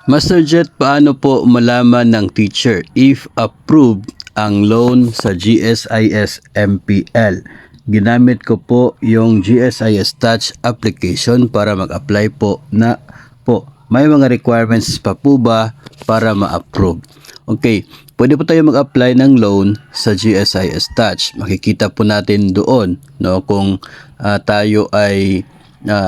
Master Jet, paano po malaman ng teacher if approved ang loan sa GSIS MPL? Ginamit ko po yung GSIS Touch application para mag-apply po na po. May mga requirements pa po ba para ma-approve? Okay, pwede po tayo mag-apply ng loan sa GSIS Touch. Makikita po natin doon, no, kung tayo ay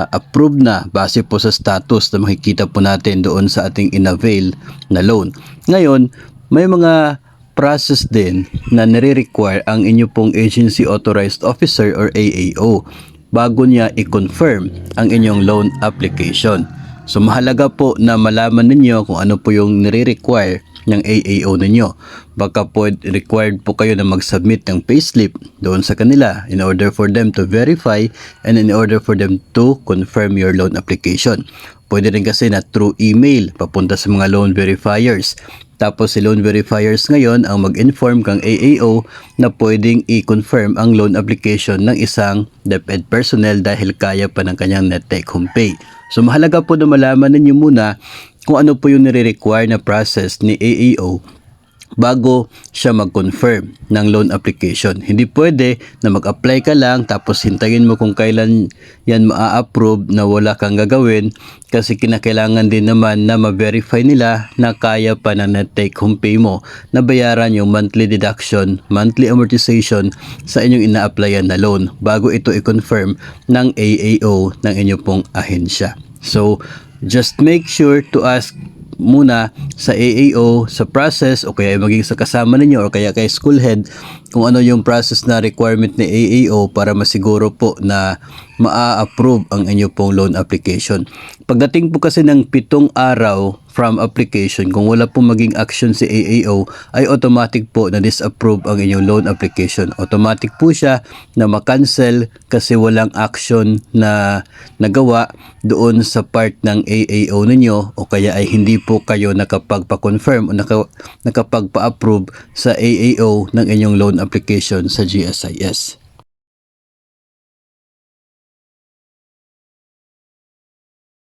approved na base po sa status na makikita po natin doon sa ating inavail na loan. Ngayon, may mga process din na nire-require ang inyo pong Agency Authorized Officer or AAO bago niya i-confirm ang inyong loan application. So mahalaga po na malaman ninyo kung ano po yung nire-require ng AAO ninyo. Baka po required po kayo na mag-submit ng payslip doon sa kanila in order for them to verify and in order for them to confirm your loan application. Pwede rin kasi na through email papunta sa mga loan verifiers. Tapos si loan verifiers ngayon ang mag-inform kang AAO na pwedeng i-confirm ang loan application ng isang DepEd personnel dahil kaya pa ng kanyang net take home pay. So mahalaga po na malaman ninyo muna kung ano po yung nire-require na process ni AAO bago siya mag-confirm ng loan application. Hindi pwede na mag-apply ka lang tapos hintayin mo kung kailan yan ma-approve na wala kang gagawin kasi kinakailangan din naman na ma-verify nila na kaya pa na net take home pay mo na bayaran yung monthly deduction, monthly amortization sa inyong ina-applyan na loan bago ito i-confirm ng AAO ng inyong pong ahensya. So, just make sure to ask muna sa AAO sa process o kaya maging sa kasama ninyo o kaya kay school head kung ano yung process na requirement ni AAO para masiguro po na maa-approve ang inyo pong loan application. Pagdating po kasi ng 7 araw from application, kung wala pong maging action si AAO, ay automatic po na disapprove ang inyong loan application. Automatic po siya na ma-cancel kasi walang action na nagawa doon sa part ng AAO ninyo o kaya ay hindi po kayo nakapagpa-confirm o nakapagpa-approve sa AAO ng inyong loan application sa GSIS.